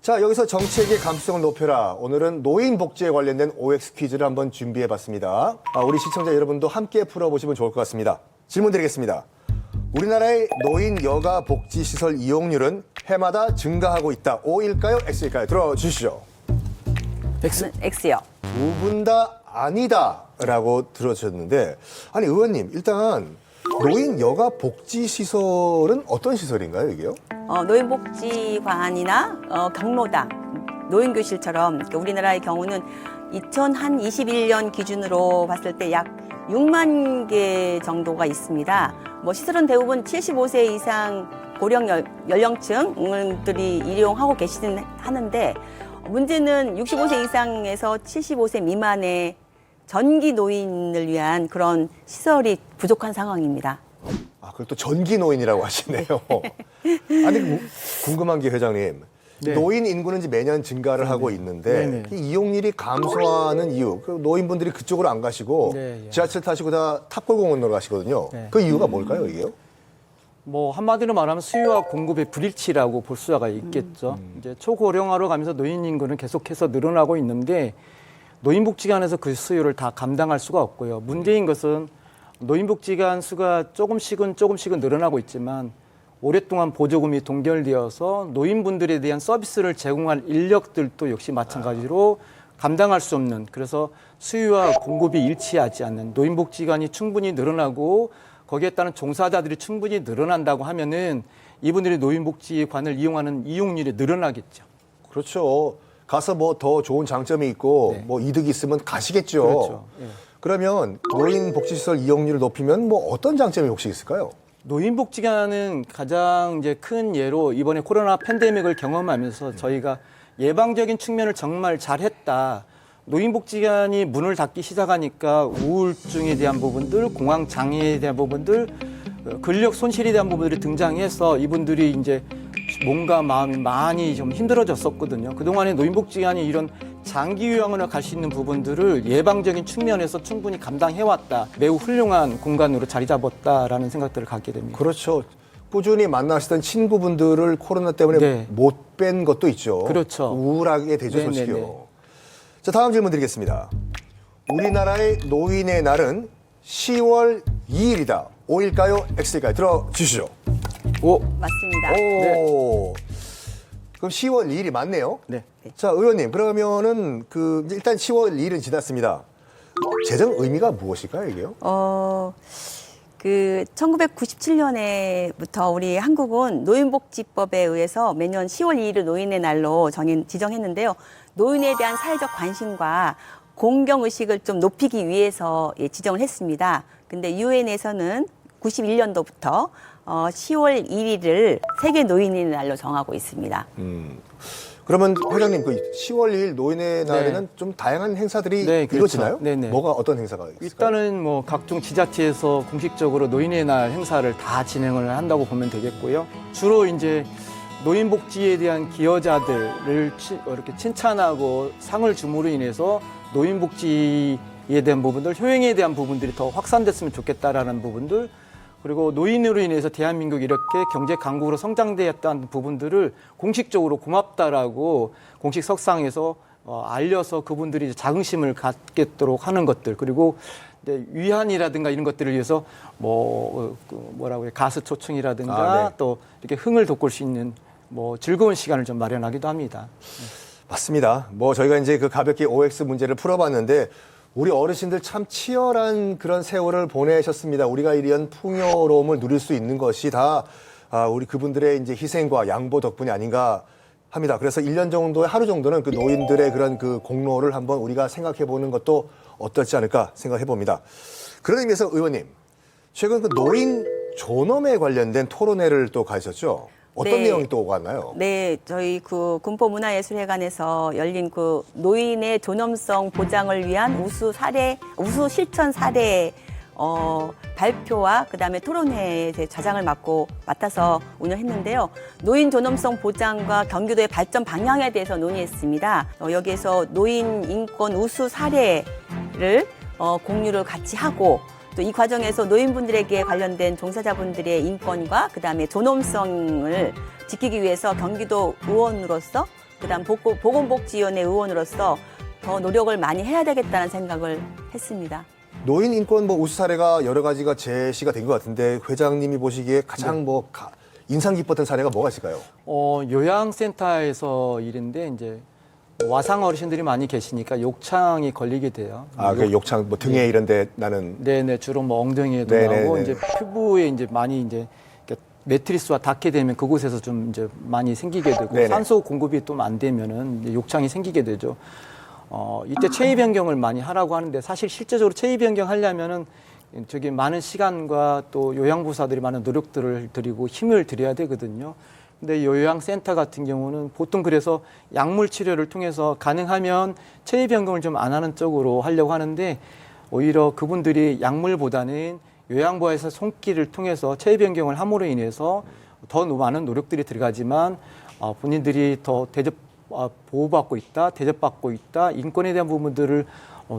자, 여기서 정책의 감수성을 높여라. 오늘은 노인 복지에 관련된 OX 퀴즈를 한번 준비해봤습니다. 우리 시청자 여러분도 함께 풀어보시면 좋을 것 같습니다. 질문 드리겠습니다. 우리나라의 노인 여가 복지시설 이용률은 해마다 증가하고 있다. O일까요? X일까요? 들어주시죠. X요. 두 분 다 아니다라고 들어주셨는데, 아니 의원님, 일단 노인 여가 복지시설은 어떤 시설인가요, 이게요? 노인복지관이나 경로당, 노인교실처럼 우리나라의 경우는 2021년 기준으로 봤을 때 약 6만 개 정도가 있습니다. 시설은 대부분 75세 이상 고령 연령층들이 이용하고 계시는 하는데 문제는 65세 이상에서 75세 미만의 전기 노인을 위한 그런 시설이 부족한 상황입니다. 그걸 또 전기 노인이라고 하시네요. 아니, 궁금한 게 회장님. 네. 노인 인구는 이제 매년 증가를 하고 있는데 이 이용률이 감소하는 이유, 그 노인분들이 그쪽으로 안 가시고 지하철 타시고 다 탑골공원으로 가시거든요. 그 이유가 뭘까요, 이게요? 한마디로 말하면 수요와 공급의 불일치라고 볼 수가 있겠죠. 이제 초고령화로 가면서 노인 인구는 계속해서 늘어나고 있는데 노인복지관에서 그 수요를 다 감당할 수가 없고요. 문제인 것은 노인복지관 수가 조금씩은 늘어나고 있지만 오랫동안 보조금이 동결되어서 노인분들에 대한 서비스를 제공할 인력들도 역시 마찬가지로 감당할 수 없는, 그래서 수요와 공급이 일치하지 않는, 노인복지관이 충분히 늘어나고 거기에 따른 종사자들이 충분히 늘어난다고 하면은 이분들이 노인복지관을 이용하는 이용률이 늘어나겠죠. 그렇죠. 가서 더 좋은 장점이 있고 이득이 있으면 가시겠죠. 그렇죠. 그러면 노인복지시설 이용률을 높이면 어떤 장점이 혹시 있을까요? 노인복지관은 가장 이제 큰 예로 이번에 코로나 팬데믹을 경험하면서 저희가 예방적인 측면을 정말 잘했다. 노인복지관이 문을 닫기 시작하니까 우울증에 대한 부분들, 공황 장애에 대한 부분들, 근력 손실에 대한 부분들이 등장해서 이분들이 이제 몸과 마음이 많이 좀 힘들어졌었거든요. 그동안에 노인복지관이 이런 장기 요양원을 갈 수 있는 부분들을 예방적인 측면에서 충분히 감당해왔다. 매우 훌륭한 공간으로 자리 잡았다라는 생각들을 갖게 됩니다. 그렇죠. 꾸준히 만나시던 친구분들을 코로나 때문에 못 뵌 것도 있죠. 그렇죠. 우울하게 되죠, 솔직히요. 자, 다음 질문 드리겠습니다. 우리나라의 노인의 날은 10월 2일이다. O일까요? X일까요? 들어주시죠. 오. 맞습니다. 오. 그럼 10월 2일이 맞네요. 네. 자, 의원님, 그러면은 이제 일단 10월 2일은 지났습니다. 제정 의미가 무엇일까요, 이게요? 1997년에부터 우리 한국은 노인복지법에 의해서 매년 10월 2일을 노인의 날로 지정했는데요. 노인에 대한 사회적 관심과 공경의식을 좀 높이기 위해서 지정을 했습니다. 근데 유엔에서는 91년도부터 10월 1일을 세계 노인의 날로 정하고 있습니다. 그러면 회장님, 10월 2일 노인의 날에는 좀 다양한 행사들이 이루어지나요? 네네. 뭐가 어떤 행사가 있을까요? 일단은 각종 지자체에서 공식적으로 노인의 날 행사를 다 진행을 한다고 보면 되겠고요. 주로 이제 노인복지에 대한 기여자들을 이렇게 칭찬하고 상을 줌으로 인해서 노인복지에 대한 부분들, 효용에 대한 부분들이 더 확산됐으면 좋겠다라는 부분들, 그리고 노인으로 인해서 대한민국이 이렇게 경제 강국으로 성장되었다는 부분들을 공식적으로 고맙다라고 공식 석상에서 알려서 그분들이 자긍심을 갖겠도록 하는 것들, 그리고 위안이라든가 이런 것들을 위해서 가스 초청이라든가 또 이렇게 흥을 돋굴 수 있는 즐거운 시간을 좀 마련하기도 합니다. 맞습니다. 저희가 이제 가볍게 OX 문제를 풀어봤는데 우리 어르신들 참 치열한 그런 세월을 보내셨습니다. 우리가 이런 풍요로움을 누릴 수 있는 것이 다 우리 그분들의 이제 희생과 양보 덕분이 아닌가 합니다. 그래서 1년 정도의 하루 정도는 그 노인들의 그런 그 공로를 한번 우리가 생각해 보는 것도 어떨지 않을까 생각해 봅니다. 그런 의미에서 의원님, 최근 그 노인 존엄에 관련된 토론회를 또 가셨죠? 어떤 내용이 또 오갔나요? 네, 저희 군포문화예술회관에서 열린 노인의 존엄성 보장을 위한 우수 실천 사례 발표와 그다음에 토론회에 좌장을 맡아서 운영했는데요. 노인 존엄성 보장과 경기도의 발전 방향에 대해서 논의했습니다. 여기에서 노인 인권 우수 사례를 공유를 같이 하고 또 이 과정에서 노인분들에게 관련된 종사자분들의 인권과 그다음에 존엄성을 지키기 위해서 경기도 의원으로서 그다음 보건복지위원회 의원으로서 더 노력을 많이 해야 되겠다는 생각을 했습니다. 노인 인권 뭐 우수 사례가 여러 가지가 제시가 된 것 같은데 회장님이 보시기에 가장 뭐 인상 깊었던 사례가 뭐가 있을까요? 요양센터에서 일인데 이제 와상 어르신들이 많이 계시니까 욕창이 걸리게 돼요. 그 욕창 뭐 등에 이런데 나는 네네 주로 뭐 엉덩이에도 네네네. 나오고 이제 피부에 이제 많이 이제 이렇게 매트리스와 닿게 되면 그곳에서 좀 이제 많이 생기게 되고 네네. 산소 공급이 좀 안 되면은 이제 욕창이 생기게 되죠. 이때 체위 변경을 많이 하라고 하는데 사실 실제적으로 체위 변경 하려면은 저기 많은 시간과 또 요양보호사들이 많은 노력들을 들이고 힘을 들여야 되거든요. 근데 요양센터 같은 경우는 보통 그래서 약물 치료를 통해서 가능하면 체위 변경을 좀 안 하는 쪽으로 하려고 하는데 오히려 그분들이 약물보다는 요양보호사 손길을 통해서 체위 변경을 함으로 인해서 더 많은 노력들이 들어가지만 본인들이 더 보호받고 있다, 대접받고 있다, 인권에 대한 부분들을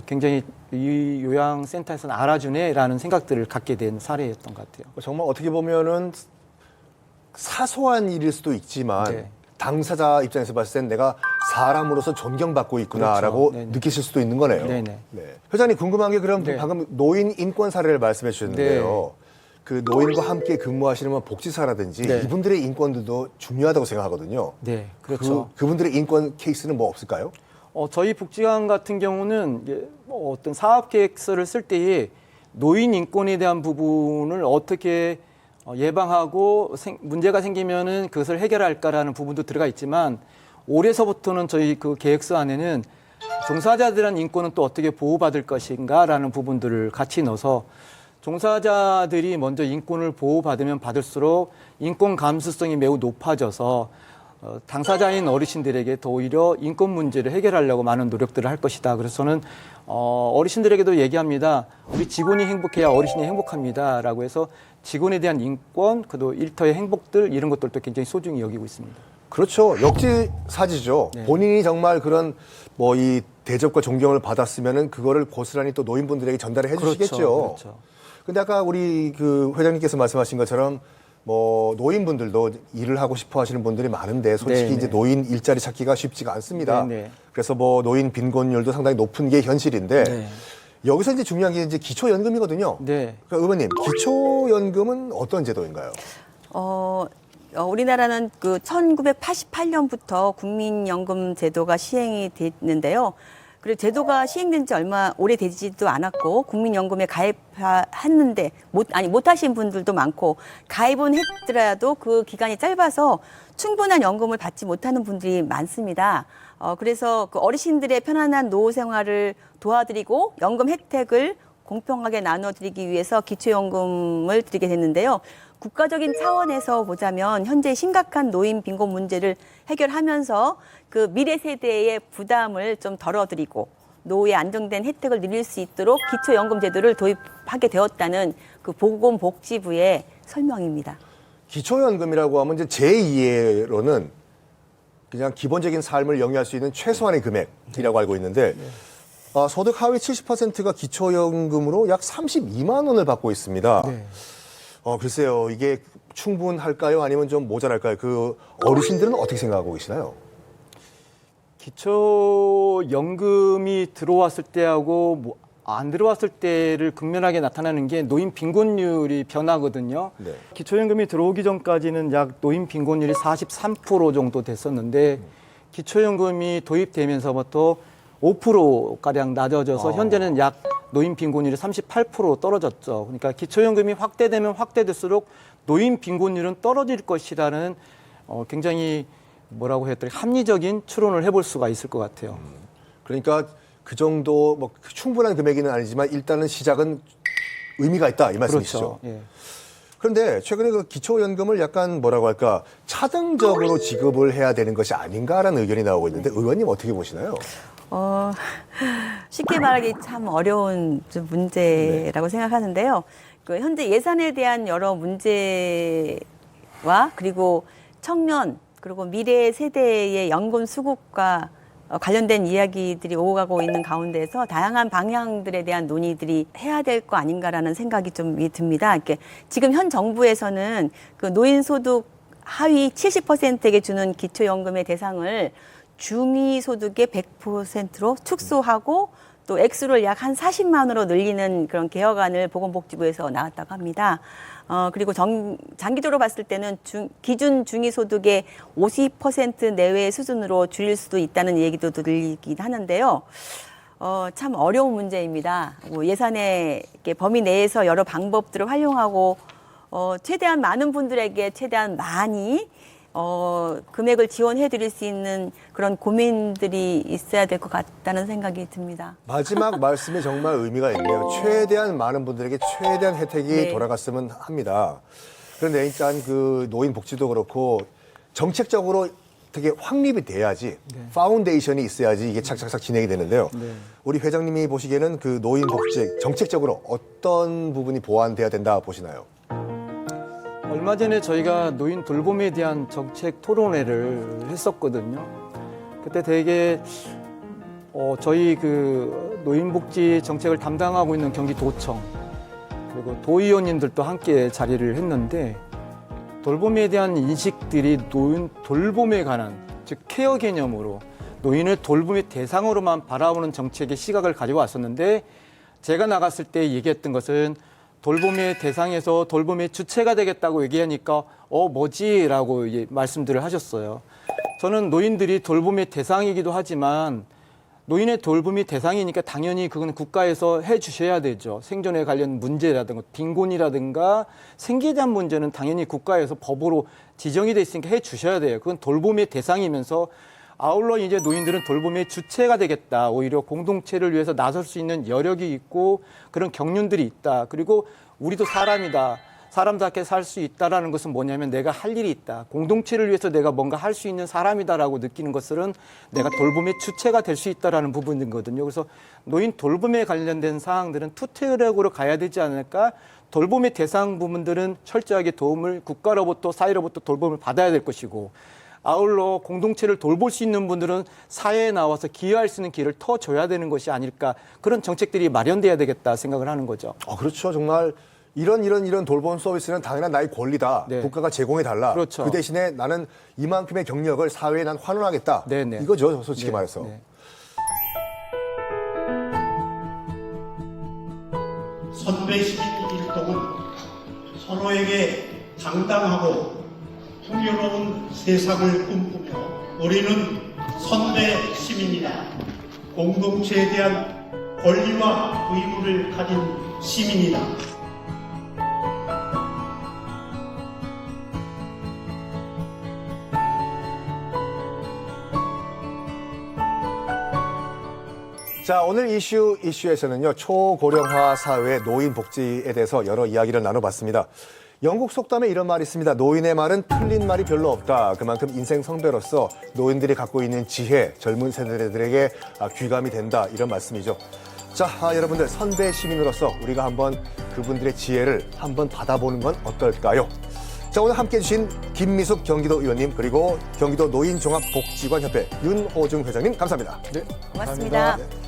굉장히 이 요양센터에서는 알아주네라는 생각들을 갖게 된 사례였던 것 같아요. 정말 어떻게 보면은 사소한 일일 수도 있지만 네. 당사자 입장에서 봤을 땐 내가 사람으로서 존경받고 있구나라고 그렇죠. 네네. 느끼실 수도 있는 거네요. 네네. 네. 회장님 궁금한 게 그럼 네. 방금 노인 인권 사례를 말씀해 주셨는데요. 네. 그 노인과 함께 근무하시는 뭐 복지사라든지 네. 이분들의 인권들도 중요하다고 생각하거든요. 네, 그렇죠. 그분들의 인권 케이스는 뭐 없을까요? 저희 복지관 같은 경우는 이제 뭐 어떤 사업 계획서를 쓸 때에 노인 인권에 대한 부분을 어떻게 예방하고 문제가 생기면은 그것을 해결할까라는 부분도 들어가 있지만 올해서부터는 저희 그 계획서 안에는 종사자들한 인권은 또 어떻게 보호받을 것인가라는 부분들을 같이 넣어서 종사자들이 먼저 인권을 보호받으면 받을수록 인권 감수성이 매우 높아져서 당사자인 어르신들에게 더 오히려 인권 문제를 해결하려고 많은 노력들을 할 것이다. 그래서 저는 어르신들에게도 얘기합니다. 우리 직원이 행복해야 어르신이 행복합니다라고 해서 직원에 대한 인권, 그리고 일터의 행복들 이런 것들도 굉장히 소중히 여기고 있습니다. 그렇죠. 역지사지죠. 네. 본인이 정말 그런 뭐 이 대접과 존경을 받았으면은 그거를 고스란히 또 노인분들에게 전달을 해주시겠죠. 그렇죠. 근데 아까 우리 그 회장님께서 말씀하신 것처럼 뭐 노인분들도 일을 하고 싶어 하시는 분들이 많은데 솔직히 네네. 이제 노인 일자리 찾기가 쉽지가 않습니다. 네네. 그래서 뭐 노인 빈곤율도 상당히 높은 게 현실인데 네. 여기서 이제 중요한 게 이제 기초연금이거든요. 네. 그러니까 의원님, 기초연금은 어떤 제도인가요? 우리나라는 그 1988년부터 국민연금 제도가 시행이 됐는데요. 그리고 제도가 시행된 지 얼마 오래되지도 않았고 국민연금에 가입했는데 못하신 분들도 많고 가입은 했더라도 그 기간이 짧아서 충분한 연금을 받지 못하는 분들이 많습니다. 그래서 그 어르신들의 편안한 노후 생활을 도와드리고 연금 혜택을 공평하게 나눠드리기 위해서 기초연금을 드리게 됐는데요. 국가적인 차원에서 보자면 현재 심각한 노인 빈곤 문제를 해결하면서 그 미래 세대의 부담을 좀 덜어드리고 노후에 안정된 혜택을 누릴 수 있도록 기초연금 제도를 도입하게 되었다는 그 보건복지부의 설명입니다. 기초연금이라고 하면 이제 제 이해로는 그냥 기본적인 삶을 영위할 수 있는 최소한의 금액이라고 알고 있는데 소득 하위 70%가 기초연금으로 약 32만 원을 받고 있습니다. 네. 글쎄요, 이게 충분할까요? 아니면 좀 모자랄까요? 그 어르신들은 어떻게 생각하고 계시나요? 기초연금이 들어왔을 때하고 안 들어왔을 때를 극명하게 나타나는 게 노인 빈곤율이 변하거든요. 네. 기초연금이 들어오기 전까지는 약 노인 빈곤율이 43% 정도 됐었는데 기초연금이 도입되면서부터 5%가량 낮아져서 현재는 약 노인 빈곤율이 38% 떨어졌죠. 그러니까 기초연금이 확대되면 확대될수록 노인 빈곤율은 떨어질 것이라는 굉장히 뭐라고 해야 될까 합리적인 추론을 해볼 수가 있을 것 같아요. 그러니까 그 정도 뭐 충분한 금액이는 아니지만 일단은 시작은 의미가 있다 이 말씀이시죠. 그렇죠. 예. 그런데 최근에 그 기초연금을 약간 뭐라고 할까 차등적으로 지급을 해야 되는 것이 아닌가라는 의견이 나오고 있는데 의원님 어떻게 보시나요? 쉽게 말하기 참 어려운 좀 문제라고 생각하는데요. 그 현재 예산에 대한 여러 문제와 그리고 청년 그리고 미래 세대의 연금 수급과 관련된 이야기들이 오가고 있는 가운데서 다양한 방향들에 대한 논의들이 해야 될 거 아닌가라는 생각이 좀 듭니다. 이렇게 지금 현 정부에서는 그 노인 소득 하위 70%에게 주는 기초연금의 대상을 중위소득의 100%로 축소하고 또 액수를 약 한 40만 원으로 늘리는 그런 개혁안을 보건복지부에서 나왔다고 합니다. 그리고 장기적으로 봤을 때는 기준 중위소득의 50% 내외 수준으로 줄일 수도 있다는 얘기도 들리긴 하는데요. 참 어려운 문제입니다. 예산의 범위 내에서 여러 방법들을 활용하고 최대한 많은 분들에게 최대한 많이 금액을 지원해 드릴 수 있는 그런 고민들이 있어야 될 것 같다는 생각이 듭니다. 마지막 말씀이 정말 의미가 있네요. 최대한 많은 분들에게 최대한 혜택이 네. 돌아갔으면 합니다. 그런데 일단 그 노인 복지도 그렇고 정책적으로 되게 확립이 돼야지, 파운데이션이 있어야지 이게 착착착 진행이 되는데요. 네. 우리 회장님이 보시기에는 그 노인 복지 정책적으로 어떤 부분이 보완돼야 된다 보시나요? 얼마 전에 저희가 노인 돌봄에 대한 정책 토론회를 했었거든요. 그때 되게 저희 그 노인복지 정책을 담당하고 있는 경기도청 그리고 도의원님들도 함께 자리를 했는데 돌봄에 대한 인식들이 노인 돌봄에 관한 즉 케어 개념으로 노인을 돌봄의 대상으로만 바라보는 정책의 시각을 가져왔었는데 제가 나갔을 때 얘기했던 것은 돌봄의 대상에서 돌봄의 주체가 되겠다고 얘기하니까 뭐지? 라고 말씀들을 하셨어요. 저는 노인들이 돌봄의 대상이기도 하지만 노인의 돌봄이 대상이니까 당연히 그건 국가에서 해 주셔야 되죠. 생존에 관련 문제라든가 빈곤이라든가 생계에 대한 문제는 당연히 국가에서 법으로 지정이 돼 있으니까 해 주셔야 돼요. 그건 돌봄의 대상이면서 아울러 이제 노인들은 돌봄의 주체가 되겠다. 오히려 공동체를 위해서 나설 수 있는 여력이 있고 그런 경륜들이 있다. 그리고 우리도 사람이다. 사람답게 살 수 있다라는 것은 뭐냐면 내가 할 일이 있다. 공동체를 위해서 내가 뭔가 할 수 있는 사람이다라고 느끼는 것은 내가 돌봄의 주체가 될 수 있다라는 부분이거든요. 그래서 노인 돌봄에 관련된 사항들은 투트랙으로 가야 되지 않을까? 돌봄의 대상 부분들은 철저하게 도움을 국가로부터 사회로부터 돌봄을 받아야 될 것이고 아울러 공동체를 돌볼 수 있는 분들은 사회에 나와서 기여할 수 있는 기회를 더 줘야 되는 것이 아닐까 그런 정책들이 마련돼야 되겠다 생각을 하는 거죠. 그렇죠. 정말 이런 돌봄 서비스는 당연한 나의 권리다. 네. 국가가 제공해달라. 그렇죠. 그 대신에 나는 이만큼의 경력을 사회에 난 환원하겠다. 네네. 이거죠. 솔직히 네, 말해서. 네. 선배 시민 일동은 서로에게 당당하고 풍요로운 세상을 꿈꾸며 우리는 선배 시민이다. 공동체에 대한 권리와 의무를 가진 시민이다. 자, 오늘 이슈에서는요, 초고령화 사회의 노인 복지에 대해서 여러 이야기를 나눠봤습니다. 영국 속담에 이런 말이 있습니다. 노인의 말은 틀린 말이 별로 없다. 그만큼 인생 성배로서 노인들이 갖고 있는 지혜, 젊은 세대들에게 귀감이 된다. 이런 말씀이죠. 자, 여러분들 선배 시민으로서 우리가 한번 그분들의 지혜를 한번 받아보는 건 어떨까요? 자, 오늘 함께해 주신 김미숙 경기도 의원님 그리고 경기도 노인종합복지관협회 윤호중 회장님 감사합니다. 네, 고맙습니다. 감사합니다.